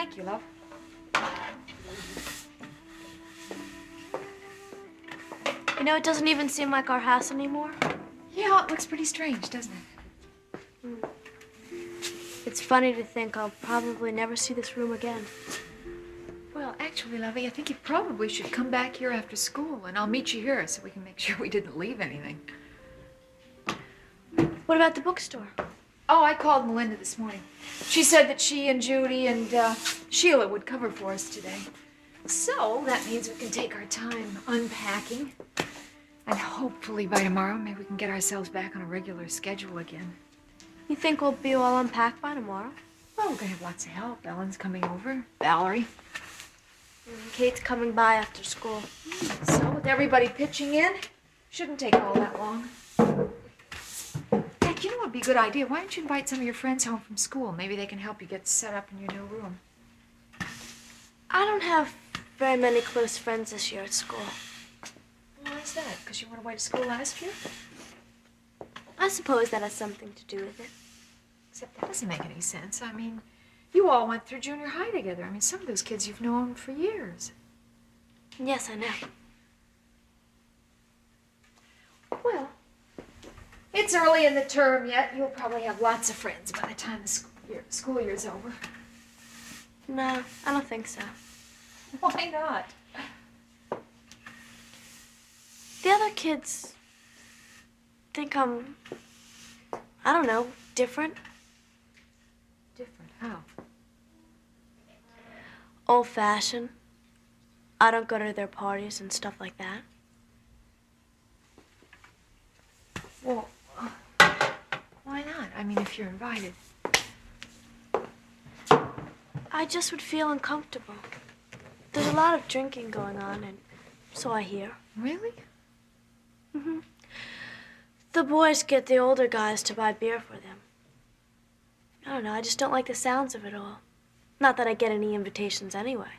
Thank you, love. You know, it doesn't even seem like our house anymore. Yeah, it looks pretty strange, doesn't it? It's funny to think I'll probably never see this room again. Well, actually, lovey, I think you probably should come back here after school, and I'll meet you here so we can make sure we didn't leave anything. What about the bookstore? Oh, I called Melinda this morning. She said that she and Judy and Sheila would cover for us today. So that means we can take our time unpacking. And hopefully by tomorrow, maybe we can get ourselves back on a regular schedule again. You think we'll be all unpacked by tomorrow? Well, we're gonna have lots of help. Ellen's coming over, Valerie. Kate's coming by after school. So with everybody pitching in, shouldn't take all that long. Heck, you know what would be a good idea? Why don't you invite some of your friends home from school? Maybe they can help you get set up in your new room. I don't have very many close friends this year at school. Why is that? Because you went away to school last year? I suppose that has something to do with it. Except that doesn't make any sense. I mean, you all went through junior high together. I mean, some of those kids you've known for years. Yes, I know. Well, it's early in the term yet. You'll probably have lots of friends by the time the school year's over. No, I don't think so. Why not? The other kids think I'm, I don't know, different. Different? How? Old-fashioned. I don't go to their parties and stuff like that. Well, why not? I mean, if you're invited. I just would feel uncomfortable. There's a lot of drinking going on, and so I hear. Really? Mm-hmm. The boys get the older guys to buy beer for them. I don't know, I just don't like the sounds of it all. Not that I get any invitations anyway.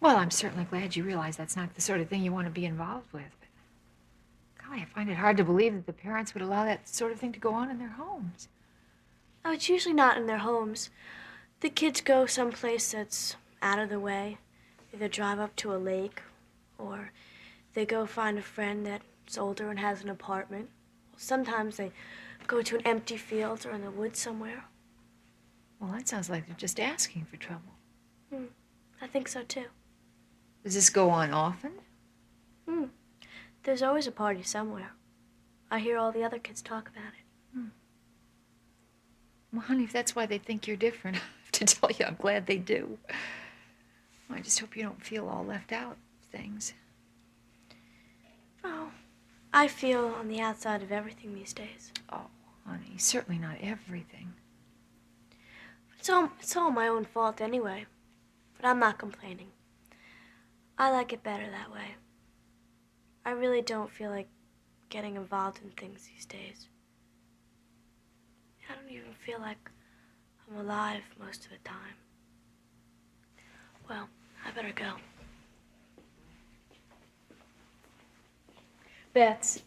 Well, I'm certainly glad you realize that's not the sort of thing you want to be involved with. But, golly, I find it hard to believe that the parents would allow that sort of thing to go on in their homes. Oh, it's usually not in their homes. The kids go someplace that's out of the way. Either drive up to a lake, or they go find a friend that's older and has an apartment. Sometimes they go to an empty field or in the woods somewhere. Well, that sounds like they're just asking for trouble. I think so, too. Does this go on often? There's always a party somewhere. I hear all the other kids talk about it. Well, honey, if that's why they think you're different, I have to tell you, I'm glad they do. I just hope you don't feel all left out of things. Oh, I feel on the outside of everything these days. Oh, honey, certainly not everything. It's all my own fault anyway, but I'm not complaining. I like it better that way. I really don't feel like getting involved in things these days. I don't even feel like I'm alive most of the time. Well, I better go. Bets.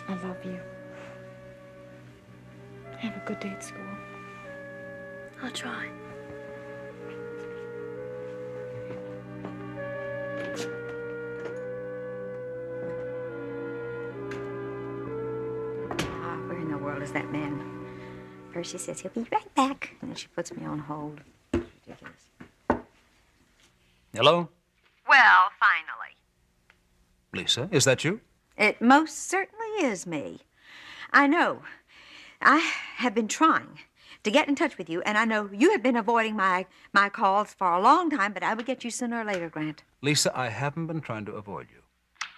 I love you. Have a good day at school. I'll try. Where in the world is that man? First she says he'll be right back, and then she puts me on hold. It's ridiculous. Hello? Well, finally. Lisa, is that you? It most certainly is me. I know. I have been trying to get in touch with you, and I know you have been avoiding my calls for a long time, but I would get you sooner or later, Grant. Lisa, I haven't been trying to avoid you.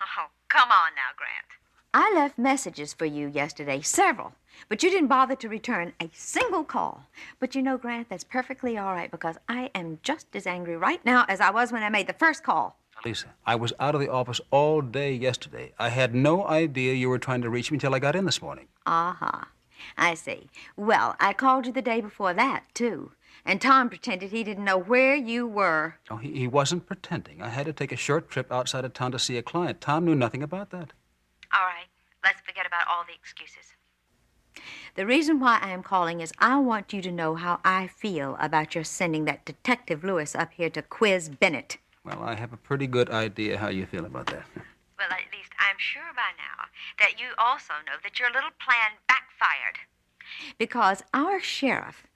Oh, come on now, Grant. I left messages for you yesterday, several, but you didn't bother to return a single call. But you know, Grant, that's perfectly all right, because I am just as angry right now as I was when I made the first call. Lisa, I was out of the office all day yesterday. I had no idea you were trying to reach me until I got in this morning. Uh-huh. I see. Well, I called you the day before that, too. And Tom pretended he didn't know where you were. Oh, he wasn't pretending. I had to take a short trip outside of town to see a client. Tom knew nothing about that. All right. Let's forget about all the excuses. The reason why I am calling is I want you to know how I feel about your sending that Detective Lewis up here to quiz Bennett. Well, I have a pretty good idea how you feel about that. Well, at least I'm sure by now that you also know that your little plan backfired. Because our sheriff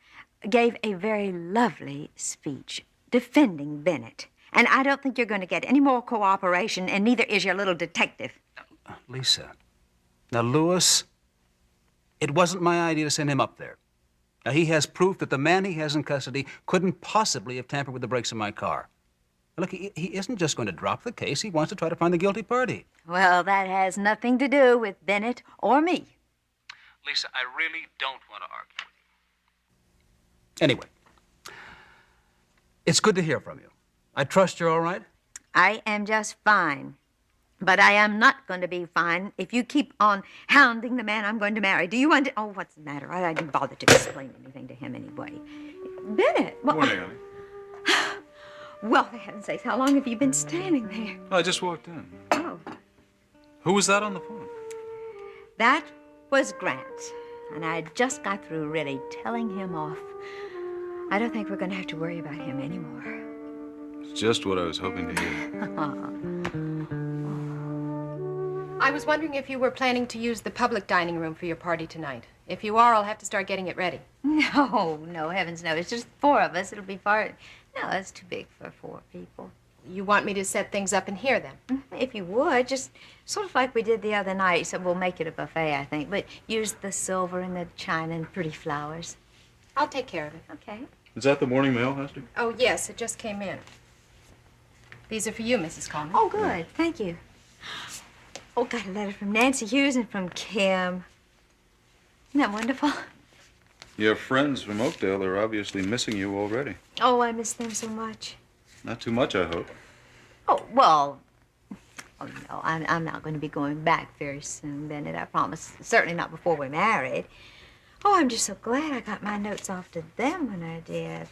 gave a very lovely speech defending Bennett. And I don't think you're going to get any more cooperation, and neither is your little detective. Lisa, now, Lewis, it wasn't my idea to send him up there. Now, he has proof that the man he has in custody couldn't possibly have tampered with the brakes of my car. Look, he isn't just going to drop the case. He wants to try to find the guilty party. Well, that has nothing to do with Bennett or me. Lisa, I really don't want to argue with you. Anyway, it's good to hear from you. I trust you're all right? I am just fine. But I am not going to be fine if you keep on hounding the man I'm going to marry. Do you Oh, what's the matter? I didn't bother to explain anything to him anyway. Bennett! Well, Morning, honey. Well, for heaven's sakes, how long have you been standing there? I just walked in. Oh, Who was that on the phone? that was Grant. And I just got through really telling him off. I don't think we're going to have to worry about him anymore. It's just what I was hoping to hear. I was wondering if you were planning to use the public dining room for your party tonight. If you are, I'll have to start getting it ready. No, heavens no. It's just 4 of us. It'll be far... No, that's too big for 4 people. You want me to set things up in here, then? If you would, just sort of like we did the other night. So we'll make it a buffet, I think. But use the silver and the china and pretty flowers. I'll take care of it. Okay. Is that the morning mail, Hester? Oh, yes, it just came in. These are for you, Mrs. Coleman. Oh, good. Thank you. Oh, got a letter from Nancy Hughes and from Kim. Isn't that wonderful? Your friends from Oakdale are obviously missing you already. Oh, I miss them so much. Not too much, I hope. Oh, well, oh, no, I'm not going to be going back very soon, Bennett, I promise. Certainly not before we're married. Oh, I'm just so glad I got my notes off to them when I did.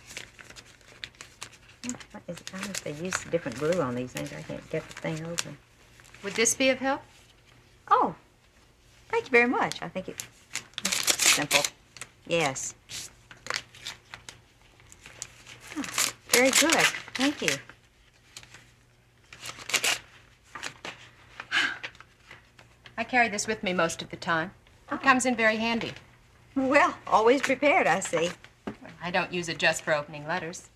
What is it? I don't know if they use different glue on these things. I can't get the thing open. Would this be of help? Oh, thank you very much. I think it's simple. Yes. Oh, very good. Thank you. I carry this with me most of the time. It comes in very handy. Well, always prepared, I see. I don't use it just for opening letters.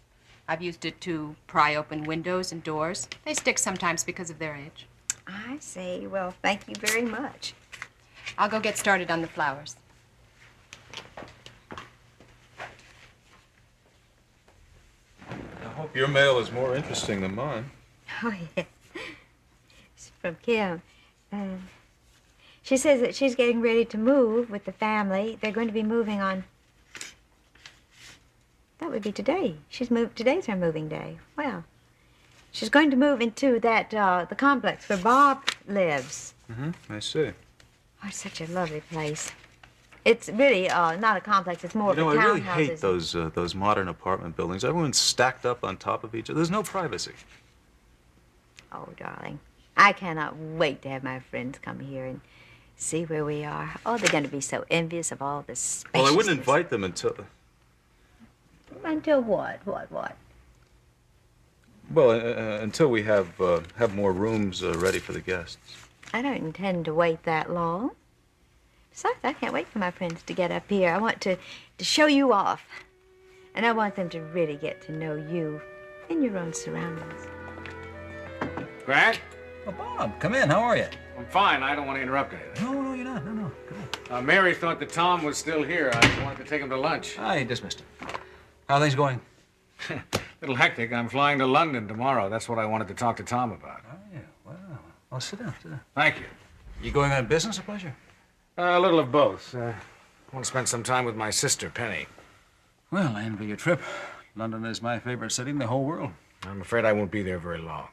I've used it to pry open windows and doors. They stick sometimes because of their age. I see. Well, thank you very much. I'll go get started on the flowers. I hope your mail is more interesting than mine. Oh, yeah. It's from Kim. She says that she's getting ready to move with the family. They're going to be moving on... That would be today. Today's her moving day. Well, she's going to move into the complex where Bob lives. I see. Oh, it's such a lovely place. It's really not a complex. It's more of a I really townhouses. hate those modern apartment buildings. Everyone's stacked up on top of each other. There's no privacy. Oh, darling, I cannot wait to have my friends come here and see where we are. Oh, they're going to be so envious of all this spaciousness. Well, I wouldn't invite them until... Until what? What? Well, until we have more rooms ready for the guests. I don't intend to wait that long. Besides, I can't wait for my friends to get up here. I want to show you off. And I want them to really get to know you in your own surroundings. Grant? Oh, Bob, come in. How are you? I'm fine. I don't want to interrupt anything. No, you're not. No. Come on. Mary thought that Tom was still here. I wanted to take him to lunch. I dismissed him. How are things going? Little hectic. I'm flying to London tomorrow. That's what I wanted to talk to Tom about. Oh, yeah. Well, sit down. Thank you. You going on business or pleasure? A little of both. I want to spend some time with my sister, Penny. Well, I envy your trip. London is my favorite city in the whole world. I'm afraid I won't be there very long.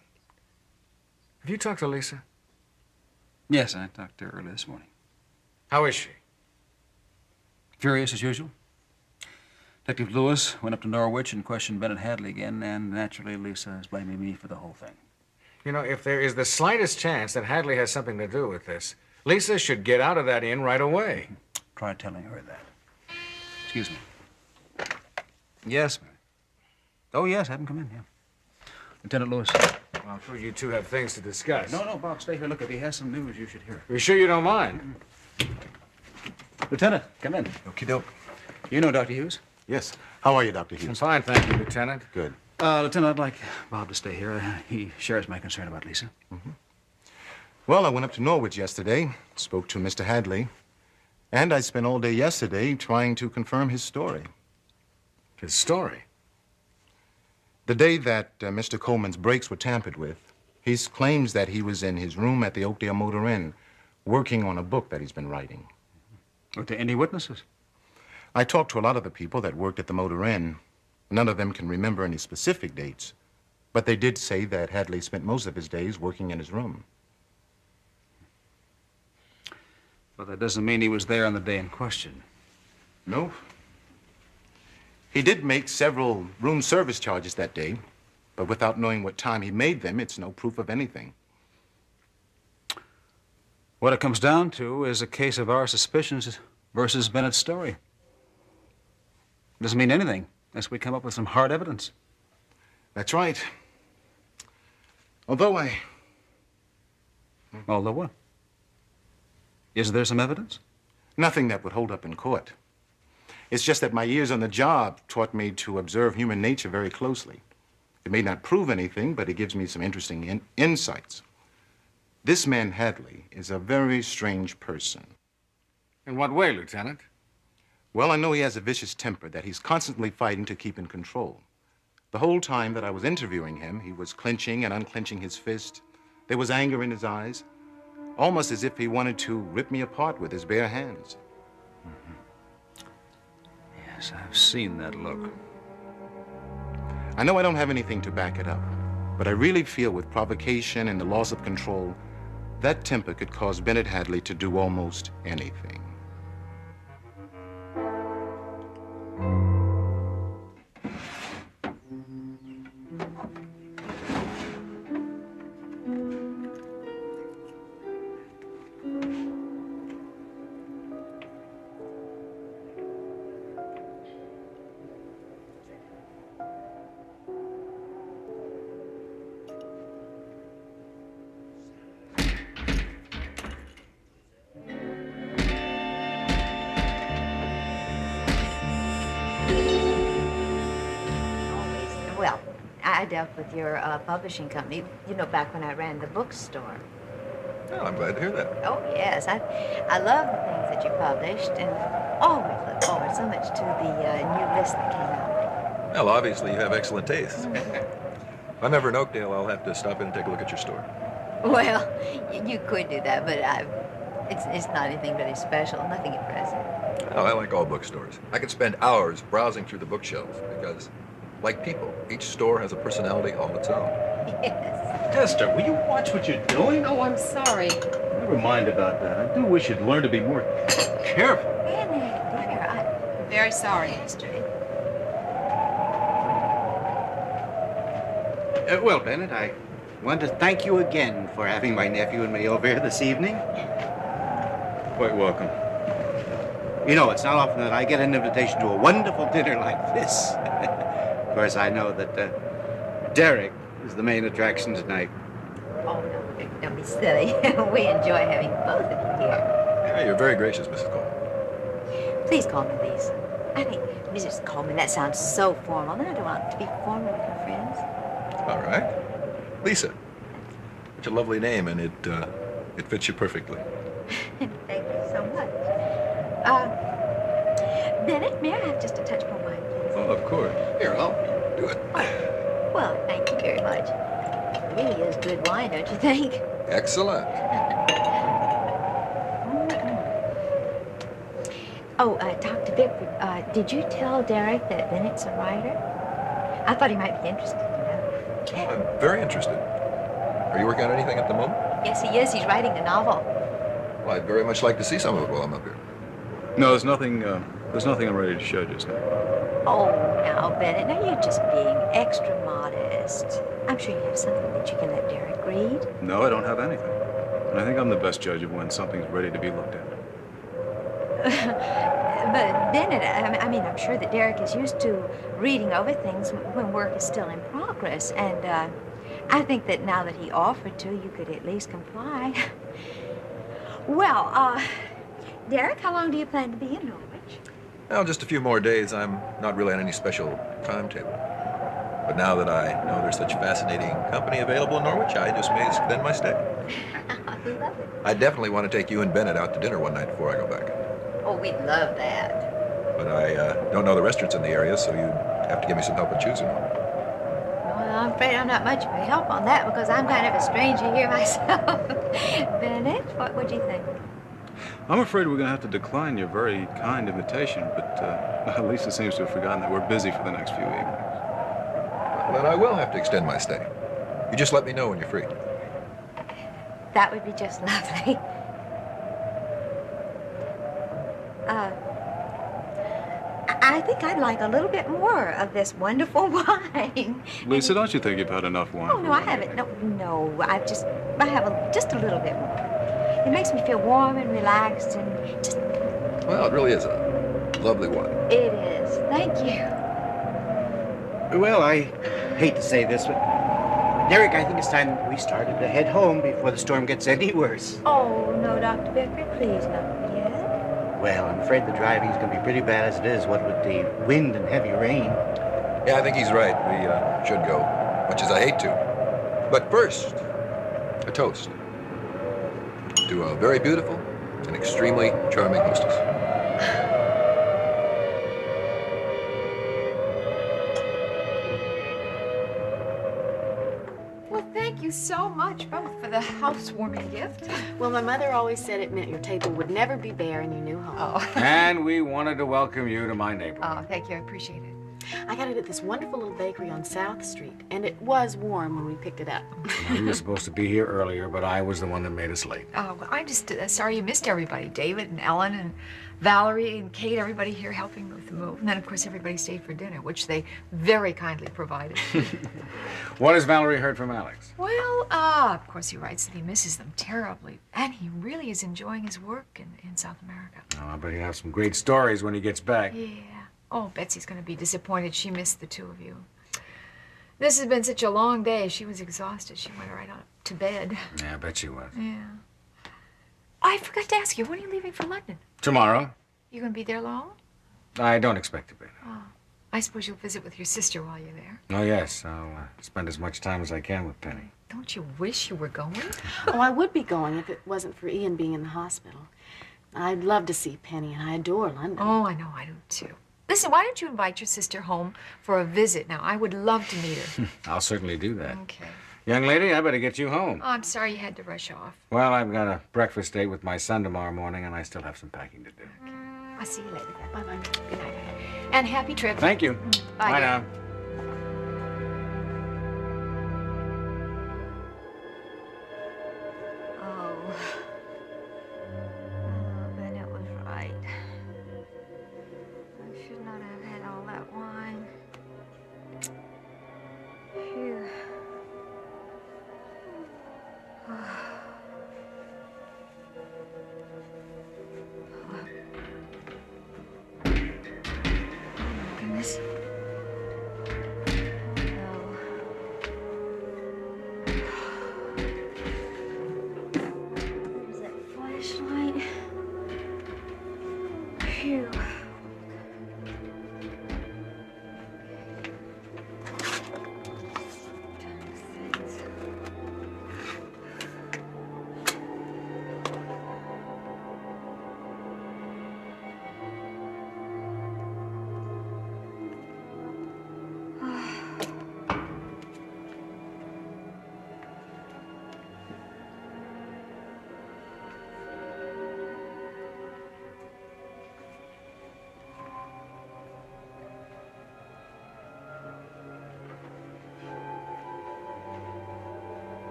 Have you talked to Lisa? Yes, I talked to her early this morning. How is she? Furious as usual. Detective Lewis went up to Norwich and questioned Bennett Hadley again, and naturally Lisa is blaming me for the whole thing. You know, if there is the slightest chance that Hadley has something to do with this, Lisa should get out of that inn right away. Try telling her that. Excuse me. Yes, ma'am. Oh, yes, have him come in, yeah. Lieutenant Lewis. Well, I'm sure you two have things to discuss. No, Bob, stay here. Look, if he has some news, you should hear it. You sure you don't mind? Lieutenant, come in. Okie doke. You know Dr. Hughes? Yes. How are you, Dr. I'm Hughes? fine, thank you, Lieutenant. Good. Lieutenant, I'd like Bob to stay here. He shares my concern about Lisa. Well, I went up to Norwich yesterday, spoke to Mr. Hadley, and I spent all day yesterday trying to confirm his story. His story? The day that Mr. Coleman's brakes were tampered with, he claims that he was in his room at the Oakdale Motor Inn working on a book that he's been writing. Were there any witnesses? I talked to a lot of the people that worked at the Motor Inn. None of them can remember any specific dates, but they did say that Hadley spent most of his days working in his room. Well, that doesn't mean he was there on the day in question. No. He did make several room service charges that day, but without knowing what time he made them, it's no proof of anything. What it comes down to is a case of our suspicions versus Bennett's story. Doesn't mean anything unless we come up with some hard evidence. That's right. Although Although what? Is there some evidence? nothing that would hold up in court. It's just that my years on the job taught me to observe human nature very closely. It may not prove anything, but it gives me some interesting insights. This man, Hadley, is a very strange person. In what way, Lieutenant? Well, I know he has a vicious temper that he's constantly fighting to keep in control. The whole time that I was interviewing him, he was clenching and unclenching his fist. There was anger in his eyes, almost as if he wanted to rip me apart with his bare hands. Yes, I've seen that look. I know I don't have anything to back it up, but I really feel with provocation and the loss of control, that temper could cause Bennett Hadley to do almost anything. Well, I dealt with your publishing company, you know, back when I ran the bookstore. Well, I'm glad to hear that. Oh, yes. I love the things that you published and always look forward so much to the new list that came out. Well, obviously you have excellent taste. If I'm ever in Oakdale, I'll have to stop in and take a look at your store. Well, you could do that, but it's not anything really special, nothing impressive. Oh, I like all bookstores. I could spend hours browsing through the bookshelves because, like people, each store has a personality all its own. Yes. Esther, will you watch what you're doing? Oh, I'm sorry. Never mind about that. I do wish you'd learn to be more careful. Bennett, dear, I'm very sorry. Well, Bennett, I want to thank you again for having my nephew and me over here this evening. Quite welcome. You know, it's not often that I get an invitation to a wonderful dinner like this. Of course, I know that Derek is the main attraction tonight. Oh, no, don't be silly. We enjoy having both of you here. Yeah, you're very gracious, Mrs. Cole. Please call me Lisa. I think Mrs. Coleman, that sounds so formal, and I don't want to be formal with my friends. All right. Lisa. Such a lovely name, and it fits you perfectly. Thank you so much. Bennett, may I have just a touch more wine, please? Oh, of course. Here, I'll do it. Well, thank you very much. It really is good wine, don't you think? Excellent. Oh, Dr. Bickford, did you tell Derek that Bennett's a writer? I thought he might be interested, you know. I'm very interested. Are you working on anything at the moment? Yes, he is. He's writing a novel. Well, I'd very much like to see some of it while I'm up here. No, there's nothing There's nothing I'm ready to show just now. Oh, now, Bennett, now you're just being extra modest. I'm sure you have something that you can let Derek read. No, I don't have anything. And I think I'm the best judge of when something's ready to be looked at. But Bennett, I mean, I'm sure that Derek is used to reading over things when work is still in progress, and I think that now that he offered to, you could at least comply. Well, Derek, how long do you plan to be in Norwich? Well, just a few more days. I'm not really on any special timetable. But now that I know there's such fascinating company available in Norwich, I just may extend my stay. I love it. I definitely want to take you and Bennett out to dinner one night before I go back. Oh, we'd love that. But I don't know the restaurants in the area, so you'd have to give me some help in choosing one. Well, I'm afraid I'm not much of a help on that because I'm kind of a stranger here myself. Bennett, what would you think? I'm afraid we're going to have to decline your very kind invitation, but Lisa seems to have forgotten that we're busy for the next few evenings. Well, then I will have to extend my stay. You just let me know when you're free. That would be just lovely. I think I'd like a little bit more of this wonderful wine. Lisa, don't you think you've had enough wine? Oh, no, I haven't. No, I have just a little bit more. It makes me feel warm and relaxed and just... Well, it really is a lovely wine. It is. Thank you. Well, I hate to say this, but Derek, I think it's time we started to head home before the storm gets any worse. Oh, no, Dr. Becker, please not yet. Well, I'm afraid the driving's going to be pretty bad as it is, what with the wind and heavy rain. Yeah, I think he's right. We should go, much as I hate to. But first, a toast to a very beautiful and extremely charming hostess. Well, thank you so much, both, for the housewarming gift. Well, my mother always said it meant your table would never be bare in your new home. Oh. And we wanted to welcome you to my neighborhood. Oh, thank you. I appreciate it. I got it at this wonderful little bakery on South Street, and it was warm when we picked it up. We were supposed to be here earlier, but I was the one that made us late. Oh, well, I'm just sorry you missed everybody. David and Ellen and Valerie and Kate, everybody here helping with the move. And then, of course, everybody stayed for dinner, which they very kindly provided. What has Valerie heard from Alex? Well, of course, he writes that he misses them terribly. And he really is enjoying his work in South America. Oh, I bet he'll have some great stories when he gets back. Yeah. Oh, Betsy's going to be disappointed she missed the two of you. This has been such a long day. She was exhausted. She went right on to bed. Yeah, I bet she was. Yeah. I forgot to ask you, when are you leaving for London? Tomorrow? You going to be there long? I don't expect to be. Oh, I suppose you'll visit with your sister while you're there. Oh, yes. I'll spend as much time as I can with Penny. Don't you wish you were going? Oh, I would be going if it wasn't for Ian being in the hospital. I'd love to see Penny, and I adore London. Oh, I know, I do too. Listen, why don't you invite your sister home for a visit? Now, I would love to meet her. I'll certainly do that. Okay. Young lady, I better get you home. Oh, I'm sorry you had to rush off. Well, I've got a breakfast date with my son tomorrow morning, and I still have some packing to do. I'll see you later then. Bye-bye. Good night. And happy trip. Thank you. Bye, Bye dear. now.